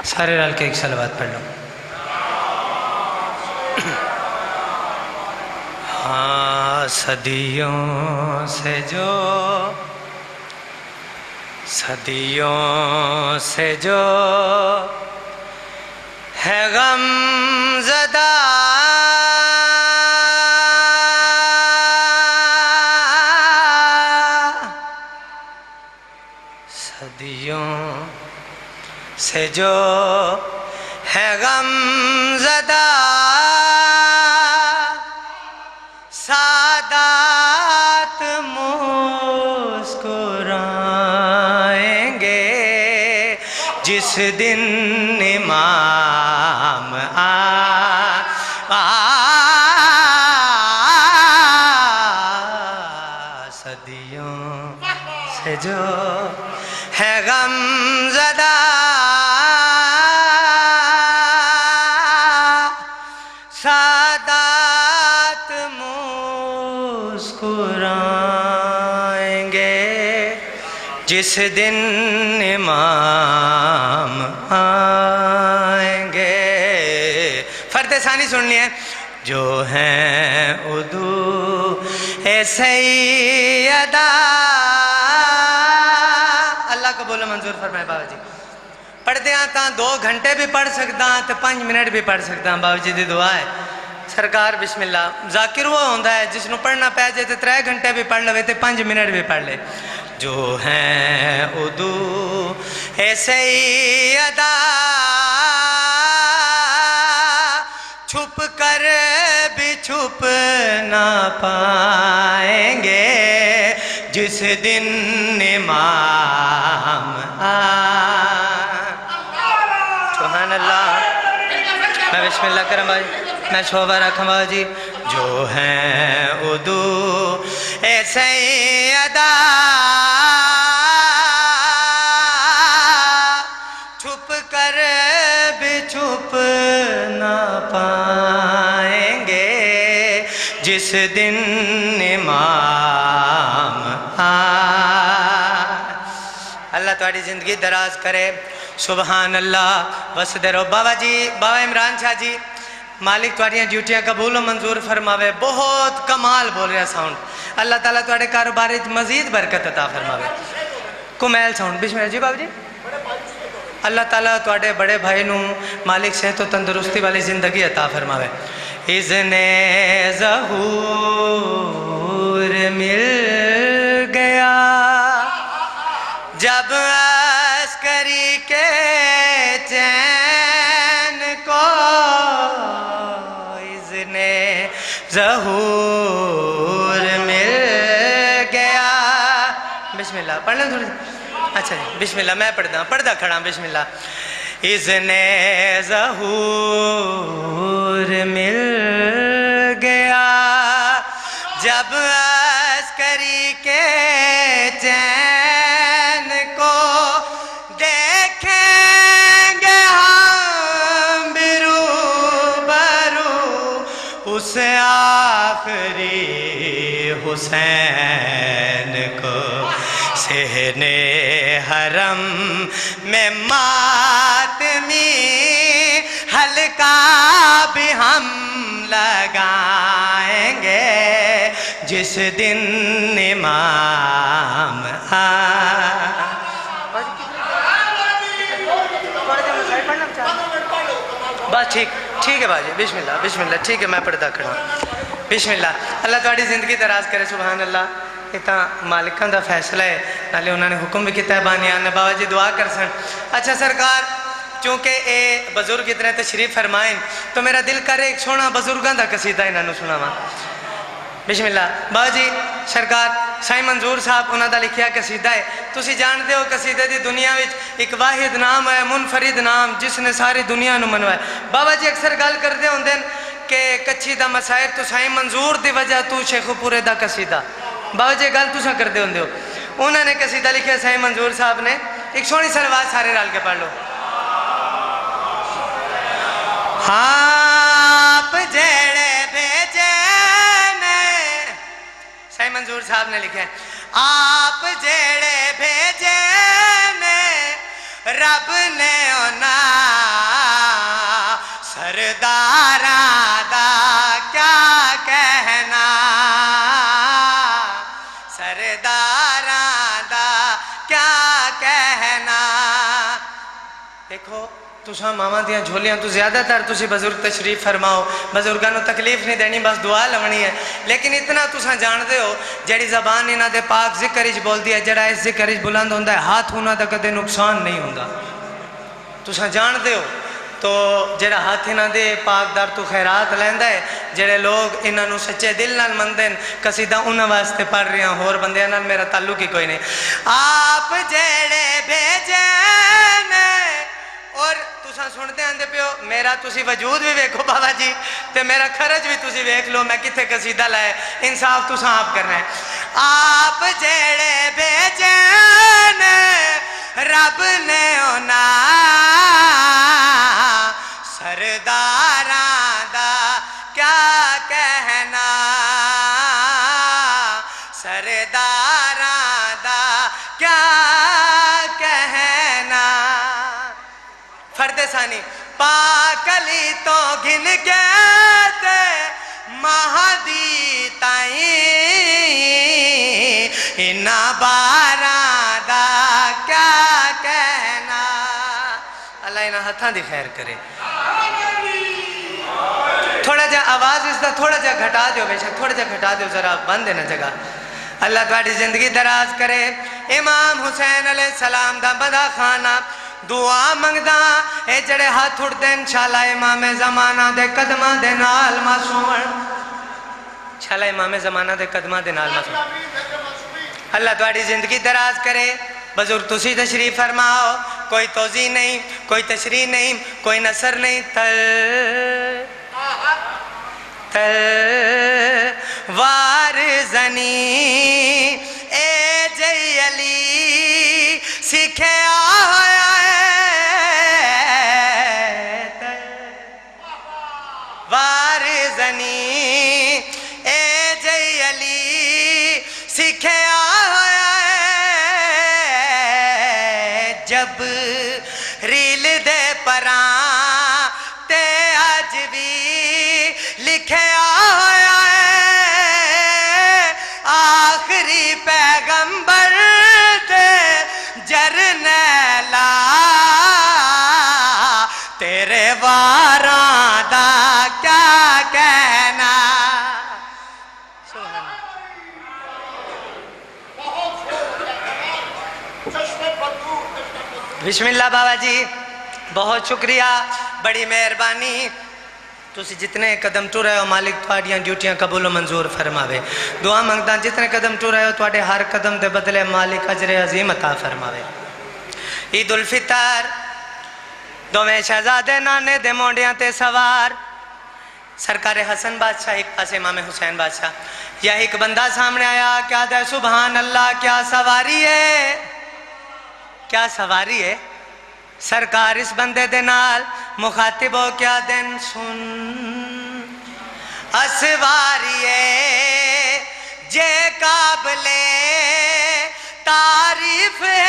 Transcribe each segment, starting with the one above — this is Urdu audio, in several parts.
سارے رل کے ایک صلوات پڑھ لو. ہاں صدیوں سے جو ہے غم زدہ صدیوں سے جو ہے غم زدہ سادات مسکرائیں گے جس دن امام صدیوں سے جو ہے غم زدہ سادات مسکرائیں گے جس دن امام آئیں گے. فرد ثانی سننی ہے. جو ہیں ادو اے سیدہ اللہ قبول منظور فرمائے. بابا جی پڑھ دیا تھا 2 گھنٹے بھی پڑھ سکتا تو 5 منٹ بھی پڑھ سکتا. بابا جی دی دعا ہے سرکار بسم اللہ. ذاکر وہ ہوتا ہے جس نو پڑھنا پہ جائے تو 3 گھنٹے بھی پڑھ لے تو 5 منٹ بھی پڑھ لے. جو ہیں ادو اے سیدہ چھپ کر بھی چھپ نہ پائیں گے جس دن امام سبحان اللہ. میں بسم اللہ کرم بھائی میں شعبہ رکھوں بابا جی. جو ہیں ادو اے سیدہ چھپ کر بھی چھپ نہ پائیں گے جس دن امام اللہ تمہاری زندگی دراز کرے. سبحان اللہ وسدے رہو. بابا جی بابا عمران شاہ جی مالک تمہاری ڈیوٹیاں قبول و منظور فرماوے. بہت کمال بول رہا ساؤنڈ. اللہ تعالیٰ تمہارے کاروبار مزید برکت عطا فرماوے. کمیل ساؤنڈ بسم اللہ جی. بابا جی اللہ تعالیٰ تمہارے بڑے بھائی نو مالک صحت و تندرستی والی زندگی عطا فرماوے. اذن ظہور مل گیا جب عسکری کے چین کو اذن ظہور مل گیا. بسم اللہ پڑھ لیں تھوڑی. اچھا جی بسم اللہ میں پڑھدا کھڑا. بسم اللہ. اذن ظہور مل گیا جب عسکری کے چین کو دیکھیں گے ہم برو برو اس آخری حسین کو. صحنے حرم میں ماتمی حلقہ بھی ہم لگائیں گے جس دن امام بس ٹھیک ہے باجی. بسم اللہ ٹھیک ہے میں پڑھدا کھڑا. بسم اللہ. اللہ تمہاری زندگی دراز کرے. سبحان اللہ. یہ تو مالکان دا فیصلہ ہے نالے انہوں نے حکم بھی کیتا ہے بانیان نے. بابا جی دعا کر سن. اچھا سرکار چونکہ اے بزرگ اتنے تشریف فرمائیں تو میرا دل کرے ایک سونا بزرگاں دا قصیدہ انہوں نے سنا وا. بسم اللہ. بابا جی سرکار سائیں منظور صاحب انہوں دا لکھیا قصیدہ ہے. تسی جانتے ہو قصیدہ دی دنیا وچ ایک واحد نام ہے منفرد نام جس نے ساری دنیا نو منوایا. بابا جی اکثر گل کرتے ہوندے کہ کچھی دا مسائل تو سائیں منظور دی وجہ تو شیخ پورے دا قصیدہ. بابا جی گل تساں کرتے ہوندے ہو. انہوں نے قصیدہ لکھیا سائیں منظور صاحب نے. ایک سونی صلوات سارے رل کے پڑھ لو. آپ جیڑے بھیجے نے سائیں منظور صاحب نے لکھا ہے. آپ جیڑے بھیجے نے رب نے دیکھو تساں ماواں دیاں جھولیاں تو زیادہ تر تسی بزرگ تشریف فرماؤ، بزرگاں نو تکلیف نہیں دینی، بس دعا لونی ہے، لیکن اتنا تساں جان دے ہو جڑی زبان انہاں دے پاک ذکر وچ بولدی ہے، جڑا اس ذکر وچ بلند ہوندا ہے ہاتھ انہاں دا کدے نقصان نہیں ہوندا، تساں جان دے ہو۔ تو جڑا ہاتھ انہاں دے پاک در تو خیرات لیندا ہے، جڑے لوگ انہاں نو سچے دل نال مندن، قصیدہ انہاں واسطے پڑھ رہے ہیں، ہور بندیاں نال میرا تعلق ہی کوئی نہیں۔ آپ جڑے بھیجے نے، اور تساں سنتے آندے پیو میرا تسی وجود بھی ویکھو بابا جی تے میرا خرچ بھی تسی ویکھ لو، میں کتھے قصیدہ لائے، انصاف تساں آپ کرنا ہے۔ آپ جڑے بھیجے نے رب نے ہونا سرداراں دا کیا کہنا، سرداراں دا کیا کہنا۔ فرد ثانی پاک علی تو گھن گئے تے مہدی تائیں، انہا باراں دا کیا کہنا۔ اللہ انہا ہتھاں دی خیر کرے۔ تھوڑا جا آواز اس دا تھوڑا جا گھٹا دیو، بے شک تھوڑا جا گھٹا دیو، ذرا بند ہے نا جگہ۔ اللہ تمہاری زندگی دراز کرے۔ امام حسین علیہ السلام دا بدا خانہ دعا منگدا اے جڑے ہاتھ اٹھ دیں انشاءاللہ امام زمانہ دے قدمہ دے نال معصومن، انشاءاللہ امام زمانہ دے قدمہ دے نال معصومن۔ اللہ تمہاری زندگی دراز کرے۔ بزرگ تسی تشریف فرماؤ، کوئی توضیح نہیں، کوئی تشریح نہیں، کوئی نصر نہیں۔ تلوار زنی اے جی علی سکھیا ہویا ہے، تلوار زنی اے جی علی سکھیا ہویا ہے، جب ریل دے پران تے آج بھی لکھیا ہویا ہے، آخری پیغمبر دے جرنیلا تیرے واراں دا کیا کہنا۔ بسم اللہ بابا جی، بہت شکریہ، بڑی مہربانی۔ تسی جتنے قدم ٹر رہے ہو مالک تھوڑیاں ڈیوٹیاں قبول و منظور فرماوے۔ دعا منگتا جتنے قدم ٹر رہے ہو تھوڑے ہر قدم دے بدلے مالک اجر عظیم عطا فرماوے۔ عید الفطر دوویں شہزادے نانے دے مونڈیاں تے سوار، سرکار حسن بادشاہ ایک پاس امام حسین بادشاہ، یا ایک بندہ سامنے آیا، کیا دے سبحان اللہ، کیا سواری ہے، کیا سواری ہے۔ سرکار اس بندے دے نال مخاطب ہو کیا دن سن، اسواریے جے قابل تعریف ہے،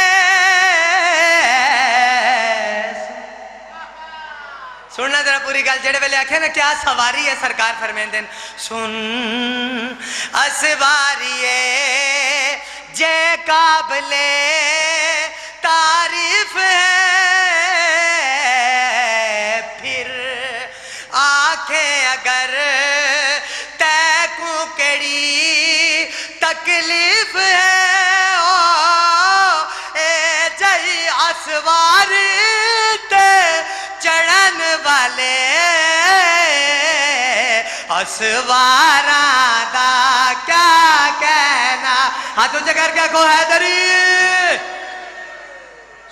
سننا ذرا پوری گل، جڑے ویلے آکھے نا کیا سواری ہے، سرکار فرمیندن سن، اسواریے جے قابل تعریف ہے، پھر آنکھیں اگر تے کو کڑی تکلیف ہے، اے جئی اسوار تے چڑھن والے اسواراں دا کیا کہنا۔ ہاتھ اونچے کر کے کو حیدری،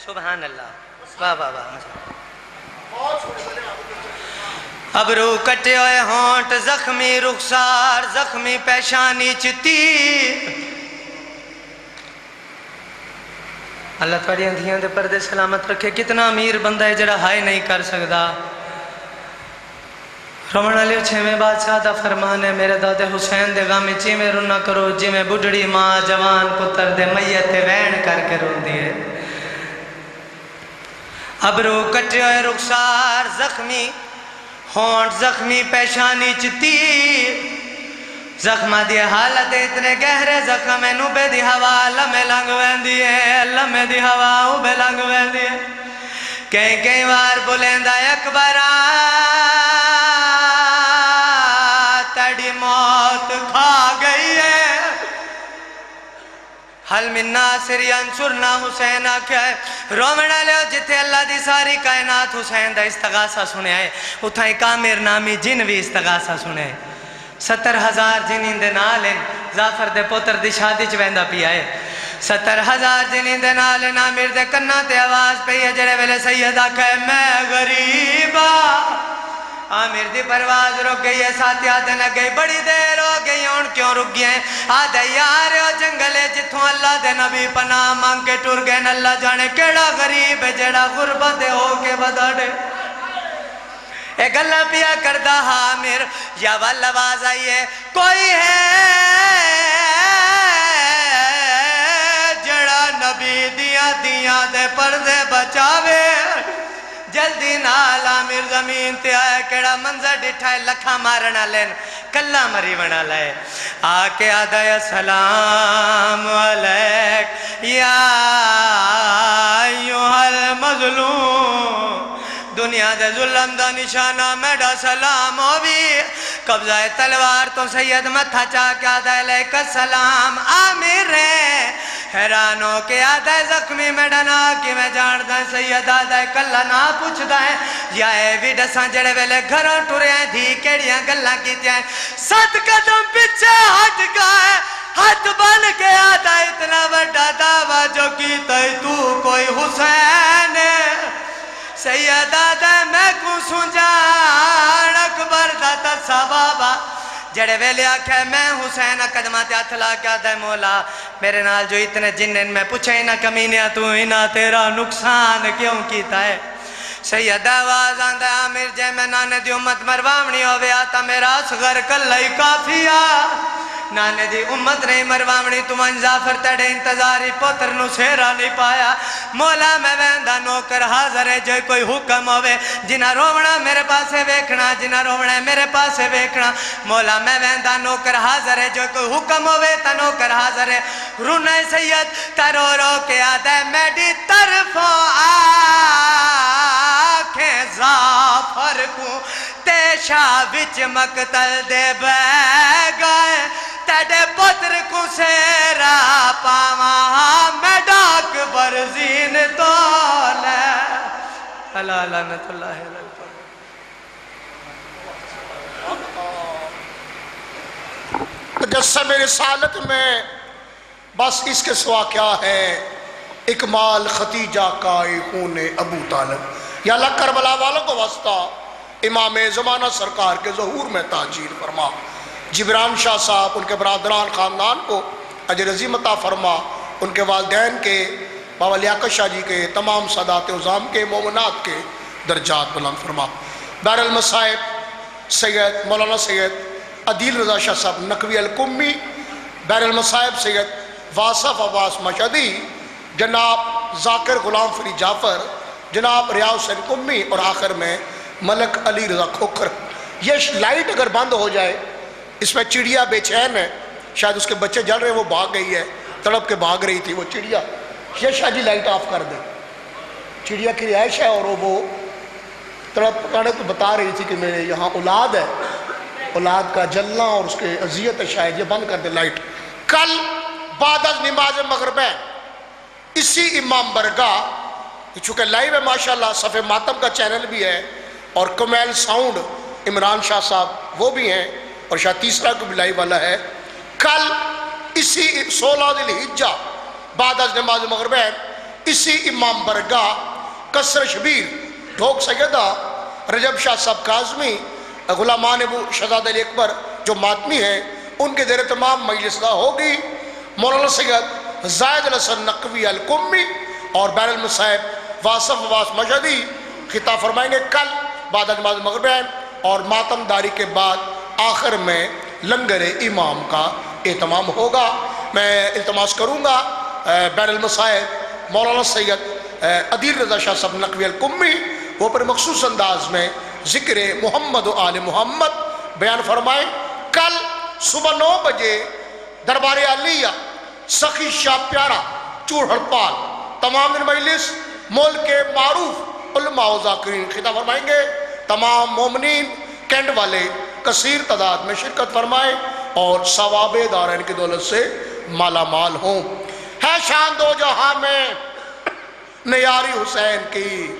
سبحان اللہ، واہ واہ واہ۔ ابرو کٹے ہوئے ہونٹ، زخمی رخسار، زخمی پیشانی چتی، اللہ تھوڑی اندھیاں دے پردے سلامت رکھے۔ کتنا امیر بندہ ہے جڑا ہائے نہیں کر سکتا۔ رومن علی چھویں بادشاہ دا فرمان ہے، میرے دادے حسین دے غم چی میں رونا کرو جی میں بڑھڑی ماں جوان پتر دے میت وین کر کے رون دیئے۔ ابرو کٹے ہوئے رخسار، زخمی ہونٹ، زخمی پیشانی چتی، زخمہ دی حالت اتنے گہرے زخم نوبے دی ہوا لمے لنگ ویندی ہے، لمے دی ہوا اوبے لنگ ویندی ہے۔ کئی وار بولیندا اکبرا تیری موت کھا گئی ہے حل من ناصر ینصرنا حسین آکھیا ہے رومنا لے جتے اللہ دی ساری کائنات حسین دا استغاثہ سنے آئے اتھائیں کامر نامی جن بھی استغاثہ سنے آئے 70,000 جنین دے نالیں زعفر دے پوتر دی شادی چویندہ پی آئے 70,000 جنین دے نالیں عامر دے کنہ تے آواز پہ یہ جڑے ویلے سیدہ کہے میں غریبا عامر دی پرواز رک گئی ہے ساتھی آدھے نہ گئی بڑی دیر ہو گئی ان کیوں رک گئے ہیں آدھے یار ہو جنگلے جتوں اللہ دے نبی پناہ مانگ کے ٹر گئے اللہ جانے کیڑا غریب ہے جڑا غربت ہو کے بداڑے ایک اللہ پیا کردہ عامر یا والآواز آئیے کوئی ہے جڑا نبی دیاں دے پردے بچاوے جلدی نال عامر زمین تے آئے کیڑا منظر ڈٹھائے لکھا مارنا لین کلا مری بنا لائے آکے آدھا السلام علیک یا ایوہ المظلوم دنیا دے ظلم دا نشانہ میڈا سلام ہو بھی قبضہ تلوار تو سید متھا چاہ کے آدھا علیک السلام عامر ہے حیران ہو کے آدھا زخمی میڈا نا کی میں جاندہ ہے سید آدھا کلا نا پوچھ دا ہے یا اے بھی ڈسان جڑے ویلے گھروں ٹورے ہیں دھی کیڑیاں گلہ کیتے ہیں 7 قدم پیچھے ہٹ گئے ہاتھ بن کے آدھا اتنا بڑا دعویٰ جو کیتا ہے تو کوئی حسین ہے سید آدھا میں کو سنجان اکبر داتا صحابہ جڑے ویلے آکھے میں حسین قدمات اتھلا کیا دے مولا میرے نال جو اتنے جنن میں پوچھے نہ کمینیا تو ہینا تیرا نقصان کیوں کیتا ہے سید آواز آندہ عامر جے میں نانے دی امت مروامنی ہوئے آتا میرا اصغر کلہی کافیا نانے دی امت نہیں مروامنی تو من زعفر تڑے انتظاری پتر نو سیرا نہیں پایا مولا میں ویندہ نوکر حاضر ہے جو کوئی حکم ہوئے جنہ رومنا میرے پاسے ویکھنا جنہ رومنا میرے پاسے ویکھنا مولا میں ویندہ نوکر حاضر ہے جو کوئی حکم ہوئے تا نوکر حاضر ہے رونے سید ترو رو کے آدھے میڈی طرفوں آنکھیں زعفر کو تیشا وچ مقتل دے بے گئے تیڑے پتر کو سیرا پاواں میں ڈاک برزین تولے اللہ لعنت اللہ علیہ مجسم رسالت میں بس اس کے سوا کیا ہے اکمال ختیجہ کا خون ابو طالب یا اللہ کربلا والوں کو واسطہ امام زمانہ سرکار کے ظہور میں تاجیل فرما جبران شاہ صاحب ان کے برادران خاندان کو اجر عظیم عطا فرما ان کے والدین کے بابا لیاقت شاہ جی کے تمام سادات عظام کے مومنات کے درجات بلند فرما بہر المصائب سید مولانا سید عدیل رضا شاہ صاحب نقوی القمی بہر المصائب سید واصف عباس مشہدی جناب ذاکر غلام فری جعفر جناب ریاض حسین قمی اور آخر میں ملک علی رضا کھوکھر یہ لائٹ اگر بند ہو جائے اس میں چڑیا بے چین ہے شاید اس کے بچے جل رہے ہیں وہ بھاگ گئی ہے تڑپ کے بھاگ رہی تھی وہ چڑیا یہ شاہ جی لائٹ آف کر دیں چڑیا کی رہائش ہے اور وہ تڑپ کرنے کو بتا رہی تھی کہ میرے یہاں اولاد ہے اولاد کا جلنا اور اس کے اذیت ہے شاید یہ بند کر دیں لائٹ کل بعد از نماز مغربین اسی امام برگاہ چونکہ لائیو ہے ماشاءاللہ صفحہ ماتم کا چینل بھی ہے اور کمیل ساؤنڈ عمران شاہ صاحب وہ بھی ہیں اور شاید تیسرا کو بھی لائیو والا ہے کل اسی 16 ذی الحجہ بعد از نماز مغربین اسی امام برگاہ قصر شبیر ڈھوک سیدہ رجب شاہ صاحب کاظمی غلامان ابو شہزاد علی اکبر جو ماتمی ہیں ان کے زیر تمام مجلس گاہ ہوگی مولانا سید زائد الحسن نقوی القمی اور بہر المصائب واصف عباس مشہدی خطاب فرمائیں گے کل بعد از نماز مغربین اور ماتم داری کے بعد آخر میں لنگر امام کا اہتمام ہوگا میں التماس کروں گا بہر المصائب مولانا سید عدیل رضا شاہ صاحب نقوی القمی وہ پر مخصوص انداز میں ذکر محمد و آل محمد بیان فرمائیں کل صبح 9 بجے دربار علیہ سخی شاہ پیارا چور ہڑپال تمام دن مجلس ملک کے معروف علماء و ذاکرین خطاب فرمائیں گے تمام مومنین کینٹ والے کثیر تعداد میں شرکت فرمائیں اور ثواب دارین کی دولت سے مالا مال ہوں۔ ہے شان دو جہاں میں نیاری حسین کی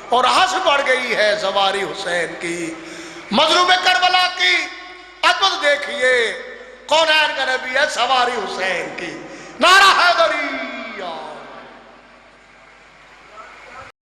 اور ہنس بڑھ گئی ہے زواری حسین کی، مظلوم کربلا کی عظمت دیکھیے، کونین کا نبی ہے سواری حسین کی، نعرہ حیدری